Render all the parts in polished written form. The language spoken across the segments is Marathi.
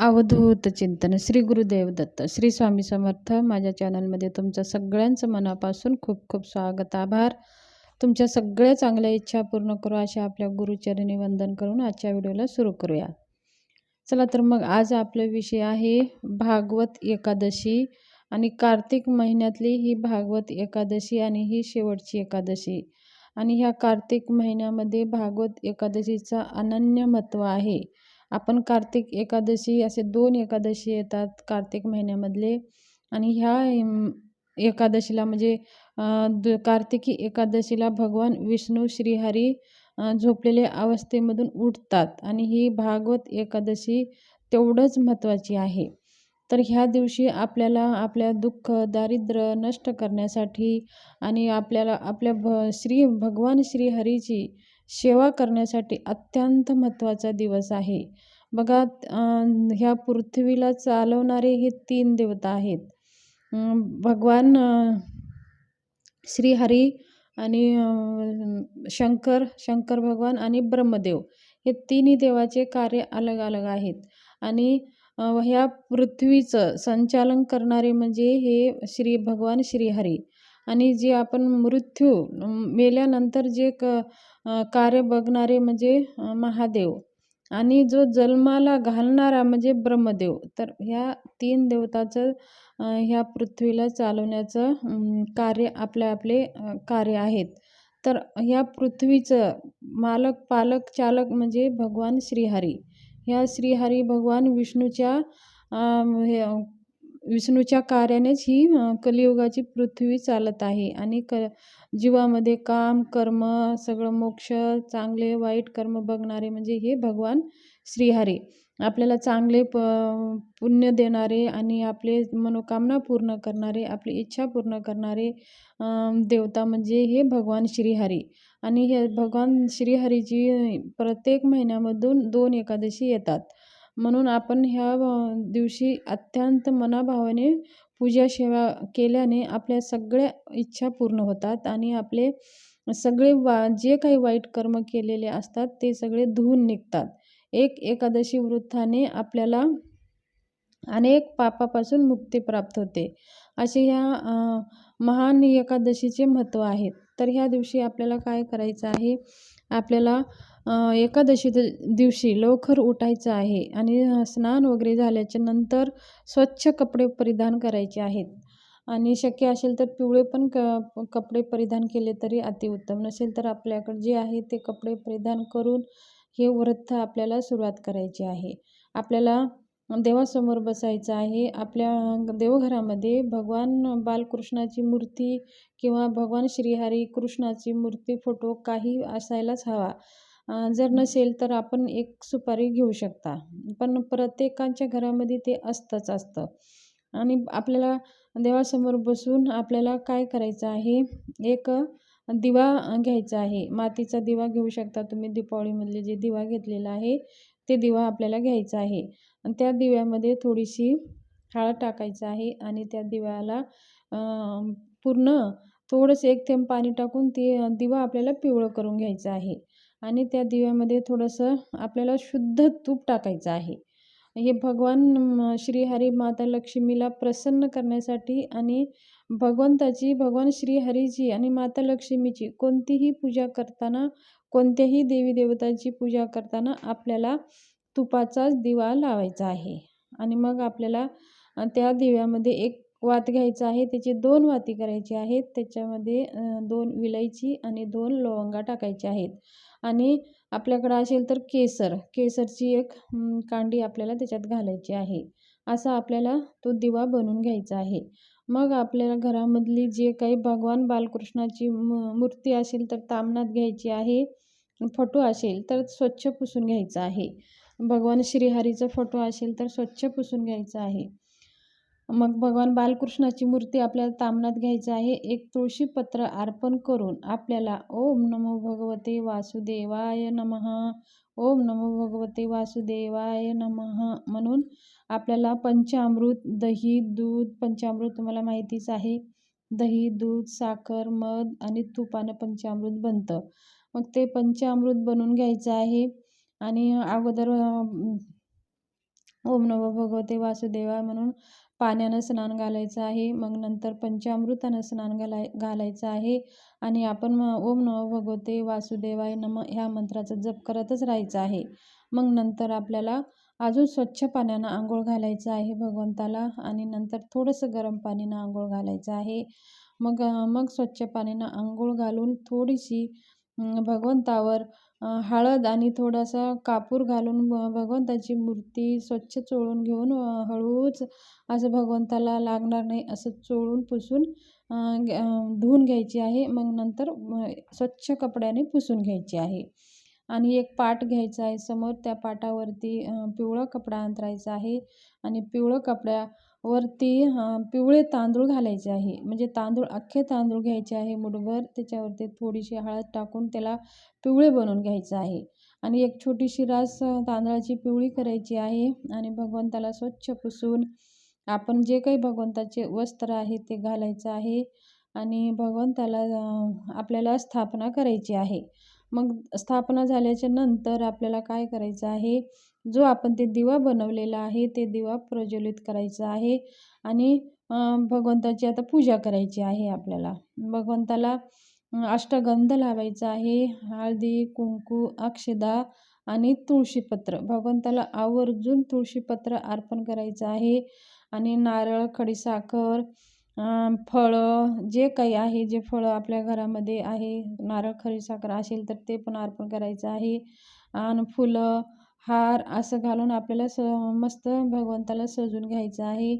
अवधूत चिंतन श्री गुरुदेव दत्त श्री स्वामी समर्थ. माझ्या चॅनलमध्ये तुमचं सगळ्यांचं मनापासून खूप खूप स्वागत, आभार. तुमच्या सगळ्या चांगल्या इच्छा पूर्ण करू अशा आपल्या गुरुचरणी वंदन करून आजच्या व्हिडिओला सुरू करूया. चला तर मग आज आपला विषय आहे भागवत एकादशी आणि कार्तिक महिन्यातली ही भागवत एकादशी आणि ही शेवटची एकादशी. आणि ह्या कार्तिक महिन्यामध्ये भागवत एकादशीचा अनन्य महत्त्व आहे. आपण कार्तिक एकादशी असे 2 एकादशी येतात कार्तिक महिन्यामधले आणि ह्या एकादशीला म्हणजे कार्तिकी एकादशीला भगवान विष्णू श्रीहरी झोपलेल्या अवस्थेमधून उठतात आणि ही भागवत एकादशी तेवढंच महत्त्वाची आहे. तर ह्या दिवशी आपल्याला आपल्या दुःख दारिद्र्य नष्ट करण्यासाठी आणि आपल्याला आपल्या भगवान श्रीहरीची सेवा करण्यासाठी अत्यंत महत्त्वाचा दिवस आहे. बघा, ह्या पृथ्वीला चालवणारे हे 3 देवता आहेत. भगवान श्रीहरी आणि शंकर भगवान आणि ब्रह्मदेव, हे तिन्ही देवाचे कार्य अलग अलग आहेत. आणि ह्या पृथ्वीचं संचालन करणारे म्हणजे हे भगवान श्रीहरी. आणि जे आपण मृत्यू मेल्यानंतर जे कार्य बघणारे म्हणजे महादेव. आणि जो जन्माला घालणारा म्हणजे ब्रह्मदेव. तर ह्या 3 देवताचं ह्या पृथ्वीला चालवण्याचं कार्य आपले कार्य आहेत. तर ह्या पृथ्वीचं मालक पालक चालक म्हणजे भगवान श्रीहरी. ह्या श्रीहरी भगवान विष्णूच्या कार्यानेच ही कलियुगाची पृथ्वी चालत आहे. आणि जीवामध्ये काम कर्म सगळं मोक्ष चांगले वाईट कर्म बघणारे म्हणजे हे भगवान श्रीहरी. आपल्याला चांगले पुण्य देणारे आणि आपले मनोकामना पूर्ण करणारे, आपली इच्छा पूर्ण करणारे देवता म्हणजे हे भगवान श्रीहरी. आणि हे भगवान श्रीहरीची प्रत्येक महिन्यामधून 2 एकादशी येतात. म्हणून आपण ह्या दिवशी अत्यंत मनाभावाने पूजा सेवा केल्याने आपल्या सगळ्या इच्छा पूर्ण होतात आणि आपले सगळे जे काही वाईट कर्म केलेले असतात ते सगळे धुवून निघतात. एक एकादशी व्रताने आपल्याला अनेक पापापासून मुक्ती प्राप्त होते. असे ह्या महान एकादशीचे महत्त्व आहेत. तर ह्या दिवशी आपल्याला काय करायचं आहे, आपल्याला एकादशी दिवशी लवकर उठायचं आहे आणि स्नान वगैरे झाल्याच्या नंतर स्वच्छ कपडे परिधान करायचे आहेत. आणि शक्य असेल तर पिवळे पण कपडे परिधान केले तरी अतिउत्तम. नसेल तर आपल्याकडे जे आहे ते कपडे परिधान करून हे व्रत आपल्याला सुरुवात करायची आहे. आपल्याला देवासमोर बसायचं आहे. आपल्या देवघरामध्ये भगवान बालकृष्णाची मूर्ती किंवा भगवान श्रीहरी कृष्णाची मूर्ती फोटो काही असायलाच हवा. जर नसेल तर आपण एक सुपारी घेऊ शकता, पण प्रत्येकाच्या घरामध्ये ते असतं. आणि आपल्याला देवासमोर बसून आपल्याला काय करायचं आहे, एक दिवा घ्यायचा आहे. मातीचा दिवा घेऊ शकता तुम्ही. दीपावलीमधले जे दिवा घेतलेला आहे ते दिवा आपल्याला घ्यायचा आहे. आणि त्या दिव्यामध्ये थोडीशी हळद टाकायचं आहे आणि त्या दिव्याला पूर्ण थोडंसं 1 थेंब पाणी टाकून ते दिवा आपल्याला पिवळं करून घ्यायचं आहे. आणि त्या दिव्यामध्ये थोडंसं आपल्याला शुद्ध तूप टाकायचं आहे. हे भगवान श्रीहरी माता लक्ष्मीला प्रसन्न करण्यासाठी आणि भगवान श्रीहरीची आणि माता लक्ष्मीची कोणतीही पूजा करताना, कोणत्याही देवी देवतांची पूजा करताना आपल्याला तुपाचाच दिवा लावायचा आहे. आणि मग आपल्याला त्या दिव्यामध्ये 1 वात घ्यायचा आहे, त्याची 2 वाती करायची आहेत. त्याच्यामध्ये 2 विलायची आणि 2 लवंगा टाकायच्या आहेत. आणि आपल्याकडं असेल तर केसरची 1 कांडी आपल्याला त्याच्यात घालायची आहे. असा आपल्याला तो दिवा बनवून घ्यायचा आहे. मग आपल्याला घरामधली जे काही भगवान बालकृष्णाची मूर्ती असेल तर ताम्हनात घ्यायची आहे. फोटो असेल तर स्वच्छ पुसून घ्यायचा आहे. भगवान श्रीहरीचा फोटो असेल तर स्वच्छ पुसून घ्यायचा आहे. मग भगवान बालकृष्णाची मूर्ती आपल्याला ताम्हनात घ्यायची आहे. 1 तुळशीपत्र अर्पण करून आपल्याला ओम नमो भगवते वासुदेवाय नमः, ओम नमो भगवते वासुदेवाय नमः म्हणून आपल्याला पंचामृत, दही, दूध, पंचामृत तुम्हाला माहितीच आहे. दही, दूध, साखर, मध आणि तुपानं पंचामृत बनतं. मग ते पंचामृत बनवून घ्यायचं आहे. आणि अगोदर ओम नमो भगवते वासुदेवाय म्हणून पाण्यानं स्नान घालायचं आहे. मग नंतर पंचामृतानं स्नान घालायचं आहे आणि आपण ओम नमो भगवते वासुदेवाय नमः ह्या मंत्राचा जप करतच राहायचं आहे. मग नंतर आपल्याला अजून स्वच्छ पाण्यानं आंघोळ घालायचं आहे भगवंताला आणि नंतर थोडंसं गरम पाण्यानं आंघोळ घालायचं आहे. मग स्वच्छ पाण्यानं आंघोळ घालून थोडीशी भगवंतावर हळद आणि थोडासा कापूर घालून भगवंताची मूर्ती स्वच्छ चोळून घेऊन हळूच असं भगवंताला लागणार नाही असं चोळून पुसून धुवून घ्यायची आहे. मग नंतर स्वच्छ कपड्याने पुसून घ्यायची आहे आणि एक पाट घ्यायचा आहे समोर. त्या पाटावरती पिवळा कपडा अंथरायचा आहे आणि पिवळं कपड्यावरती पिवळे तांदूळ घालायचे आहे. म्हणजे अख्खे तांदूळ घ्यायचे आहे मुठभर. त्याच्यावरती थोडीशी हळद टाकून त्याला पिवळे बनवून घ्यायचं आहे आणि एक छोटीशी रास तांदळाची पिवळी करायची आहे आणि भगवंताला स्वच्छ पुसून आपण जे काही भगवंताचे वस्त्र आहे ते घालायचं आहे आणि भगवंताला आपल्याला स्थापना करायची आहे. मग स्थापना झाल्याच्या नंतर आपल्याला काय करायचं आहे, जो आपण ते दिवा बनवलेला आहे ते दिवा प्रज्वलित करायचा आहे आणि भगवंताची आता पूजा करायची आहे. आपल्याला भगवंताला अष्टगंध लावायचा आहे. हळदी, कुंकू, अक्षदा आणि तुळशीपत्र. भगवंताला आवर्जून तुळशीपत्र अर्पण करायचं आहे आणि नारळ, खडीसाखर, फळं जे काही आहे, जे फळं आपल्या घरामध्ये आहे, नारळ, खडीसाखर असेल तर ते पण अर्पण करायचं आहे आणि फुलं, हार असं घालून आपल्याला मस्त भगवंताला सजून घ्यायचं आहे.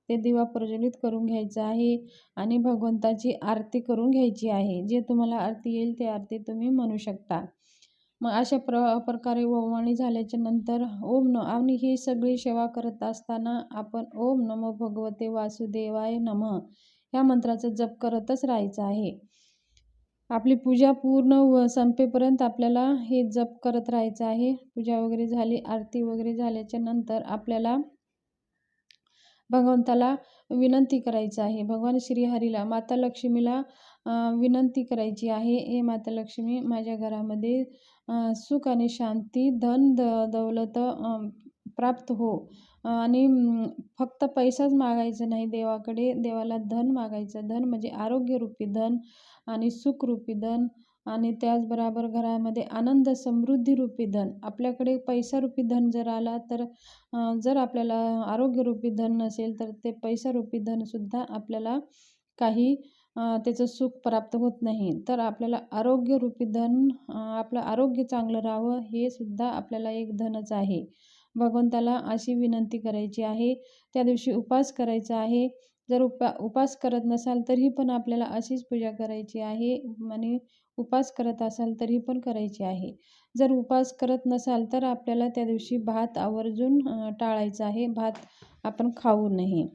ते दिवा प्रज्वलित करून घ्यायचं आहे आणि भगवंताची आरती करून घ्यायची आहे. जे तुम्हाला आरती येईल ते आरती तुम्ही म्हणू शकता. मग अशा प्रकारे ओवाळणी झाल्याच्या नंतर आणि ही सगळी सेवा करत असताना आपण ओम नमो भगवते वासुदेवाय नमः ह्या मंत्राचा जप करतच राहायचं आहे. आपली पूजा पूर्ण संपेपर्यंत आपल्याला हे जप करत राहायचं आहे. पूजा वगैरे झाली, आरती वगैरे झाल्याच्या नंतर आपल्याला भगवंताला विनंती करायचं आहे. भगवान श्रीहरीला, माता लक्ष्मीला विनंती करायची आहे, हे माता लक्ष्मी माझ्या घरामध्ये सुख आणि शांती, धन दौलत प्राप्त हो आणि फक्त पैसाच मागायचा नाही देवाकडे. देवाला धन मागायचं. धन म्हणजे आरोग्यरूपी धन आणि सुखरूपी धन आणि त्याचबरोबर घरामध्ये आनंद समृद्धीरूपी धन. आपल्याकडे पैसारूपी धन जर आला तर जर आपल्याला आरोग्यरूपी धन नसेल तर ते पैसारूपी धनसुद्धा आपल्याला काही त्याचं सुख प्राप्त होत नाही. तर आपल्याला आरोग्यरूपी धन, आपलं आरोग्य चांगलं राहावं हे सुद्धा आपल्याला एक धनच आहे. भगवंताला अशी विनंती करायची आहे. त्या दिवशी उपास करायचा आहे. जर उपास करत नसाल तरी पण आपल्याला अशीच पूजा करायची आहे आणि उपास करत असाल तरी पण करायची आहे. जर उपास करत नसाल तर आपल्याला त्या दिवशी भात आवर्जून टाळायचा आहे. भात आपण खाऊ नये.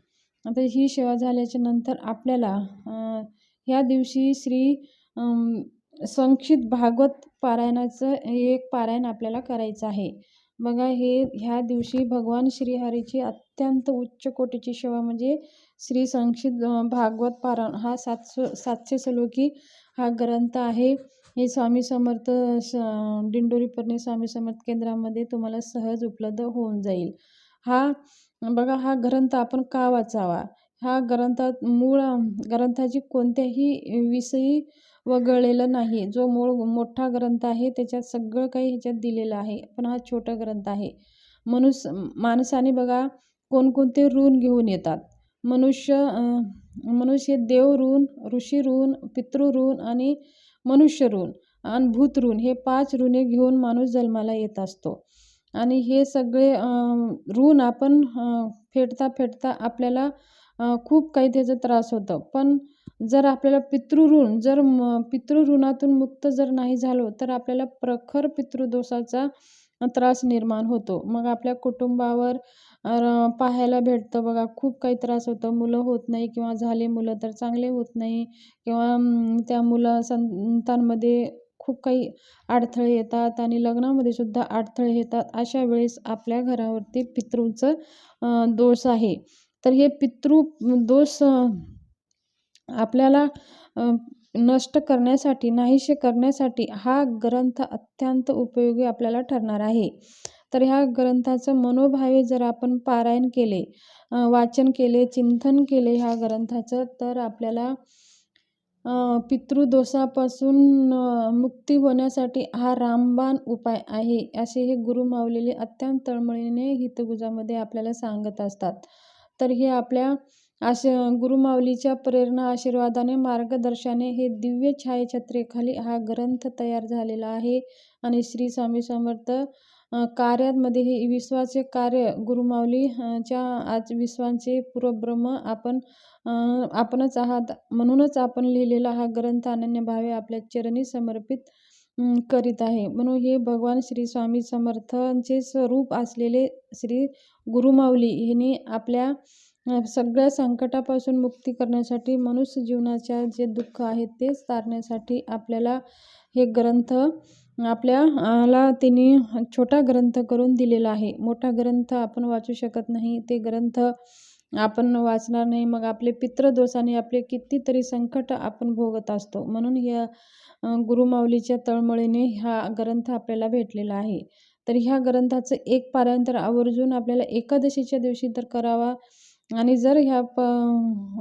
आता ही सेवा झाल्याच्या नंतर आपल्याला ह्या दिवशी संक्षिप्त भागवत पारायणाचं एक पारायण आपल्याला करायचं आहे. बघा, ह्या दिवशी भगवान श्रीहरीची अत्यंत उच्च कोटीची सेवा म्हणजे संक्षिप्त भागवत पारायण हा 700 श्लोकी हा ग्रंथ आहे. हे स्वामी समर्थ दिंडोरी परने स्वामी समर्थ केंद्रामध्ये तुम्हाला सहज उपलब्ध होऊन जाईल. बघा, हा ग्रंथ आपण का वाचावा? हा मूळ ग्रंथाची कोणत्याही विषयी वगळलेलं नाही. जो मोठा ग्रंथ आहे त्याच्यात सगळं काही ह्याच्यात दिलेलं आहे, पण हा छोटा ग्रंथ आहे. माणसाने बघा कोणकोणते ऋण घेऊन येतात. मनुष्य देव ऋण, ऋषी ऋण, पितृ ऋण आणि मनुष्य ऋण आणि भूत ऋण हे 5 ऋणे घेऊन माणूस जन्माला येत असतो आणि हे सगळे ऋण आपण फेडता आपल्याला खूप काही त्याचा त्रास होतो. पण जर आपल्याला पितृऋणातून मुक्त जर नाही झालो तर आपल्याला प्रखर पितृदोषाचा त्रास निर्माण होतो. मग आपल्या कुटुंबावर पाहायला भेटतं बघा, खूप काही त्रास होतो. मुलं होत नाही किंवा झाले मुलं तर चांगले होत नाही किंवा त्या संतांमध्ये खूप काही अडथळे येतात आणि लग्नामध्ये सुद्धा अडथळे येतात. अशा वेळेस आपल्या घरावरती पितृचं दोष आहे. तर हे पितृदोष आपल्याला नष्ट करण्यासाठी, नाहीसे करण्यासाठी हा ग्रंथ अत्यंत उपयोगी आपल्याला ठरणार आहे. तर ह्या ग्रंथाचं मनोभावे जर आपण पारायण केले, वाचन केले, चिंतन केले ह्या ग्रंथाचं, तर आपल्याला पितृदोषापासून मुक्ती होण्यासाठी हा रामबाण उपाय आहे, असे हे गुरुमाऊलीने अत्यंत तळमळीने हितगुजामध्ये आपल्याला सांगत असतात. तर हे आपल्या गुरुमाऊलीच्या प्रेरणा, आशीर्वादाने, मार्गदर्शनाने हे दिव्य छायाचित्रेखाली हा ग्रंथ तयार झालेला आहे. आणि श्री स्वामी समर्थ कार्यामध्ये हे विश्वाचे कार्य गुरुमाऊली च्या आज विश्वाचे पूर्वब्रह्म आपणच आहात, म्हणूनच आपण लिहिलेला हा ग्रंथ अनन्यभावे आपल्या चरणी समर्पित करीत आहे. म्हणून हे भगवान श्री स्वामी समर्थांचे स्वरूप असलेले श्री गुरुमाऊली हिने आपल्या सगळ्या संकटापासून मुक्ती करण्यासाठी, मनुष्य जीवनाच्या जे दुःख आहेत ते तारण्यासाठी आपल्याला हे ग्रंथ आपल्याला त्यांनी छोटा ग्रंथ करून दिलेला आहे. मोठा ग्रंथ आपण वाचू शकत नाही, ते ग्रंथ आपण वाचणार नाही, मग आपले पितृदोषाने आपले कितीतरी संकट आपण भोगत असतो. म्हणून या गुरुमाऊलीच्या तळमळीने हा ग्रंथ आपल्याला भेटलेला आहे. तर ह्या ग्रंथाचं एक पारायण तर आवर्जून आपल्याला एकादशीच्या दिवशी तर करावा. आणि जर ह्या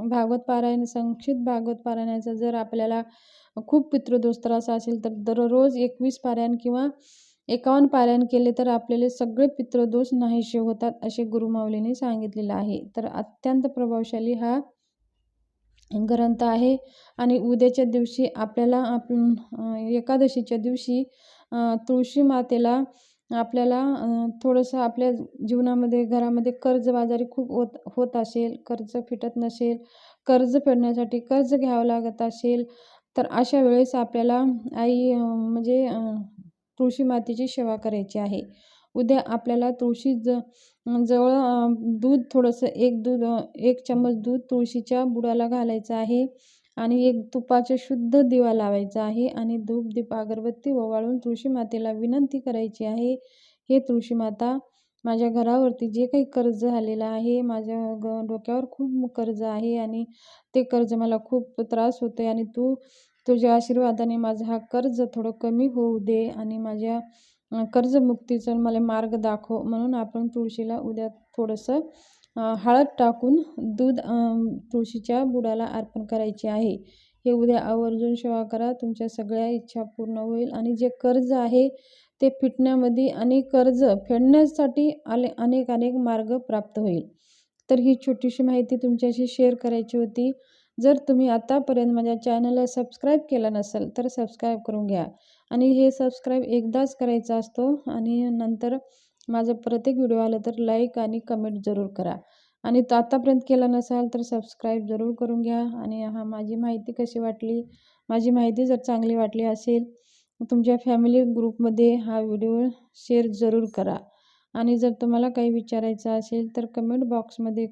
भागवत पारायण, संक्षिप्त भागवत पारायणाचा जर आपल्याला खूप पितृदोष त्रास असेल तर दररोज 21 पारायण किंवा 51 पारायण केले तर आपल्याला सगळे पितृदोष नाहीसे होतात, असे गुरुमाऊलीने सांगितलेलं आहे. तर अत्यंत प्रभावशाली हा ग्रंथ आहे. आणि उद्याच्या दिवशी आपल्याला एकादशीच्या दिवशी तुळशी मातेला आपल्याला थोडंसं आपल्या जीवनामध्ये, घरामध्ये कर्जबाजारी खूप होत असेल, कर्ज फिटत नसेल, कर्ज फेडण्यासाठी कर्ज घ्यावं लागत असेल, तर अशा वेळेस आपल्याला म्हणजे तुळशी मातेची सेवा करायची आहे. उद्या आपल्याला तुळशी जवळ दूध थोडंसं, एक चम्मच दूध तुळशीच्या बुडाला घालायचं आहे आणि एक तुपाचा शुद्ध दिवा लावायचा आहे आणि धूप, दीप, अगरबत्ती ओवाळून तुळशी मातेला विनंती करायची आहे, हे तुळशी माता, माझ्या घरावरती जे काही कर्ज झालेलं आहे, माझ्या डोक्यावर खूप कर्ज आहे आणि ते कर्ज मला खूप त्रास होतोय आणि तुझ्या आशीर्वादाने माझं हा कर्ज थोडं कमी होऊ दे आणि माझ्या कर्जमुक्तीचा मला मार्ग दाखव. म्हणून आपण तुळशीला उद्या थोडंसं हळद टाकून दूध तुळशीच्या बुडाला अर्पण करायचे आहे. हे उद्या आवर्जून सेवा करा, तुमच्या सगळ्या इच्छा पूर्ण होईल आणि जे कर्ज आहे ते फिटण्यामध्ये आणि कर्ज फेडण्यासाठी अनेक मार्ग प्राप्त होईल. तर ही छोटीशी माहिती तुमच्याशी शेअर करायची होती. जर तुम्ही आतापर्यंत माझ्या चॅनलला सबस्क्राईब केलं नसेल तर सबस्क्राईब करून घ्या आणि हे सबस्क्राईब एकदाच करायचा असतो आणि नंतर माझं प्रत्येक व्हिडिओ आलं तर लाईक आणि कमेंट जरूर करा आणि आतापर्यंत केलं नसाल तर सबस्क्राईब जरूर करून घ्या. आणि माझी माहिती कशी वाटली, माझी माहिती जर चांगली वाटली असेल तुमच्या फॅमिली ग्रुपमध्ये हा व्हिडिओ शेअर जरूर करा आणि जर तुम्हाला काही विचारायचं असेल तर कमेंट बॉक्समध्ये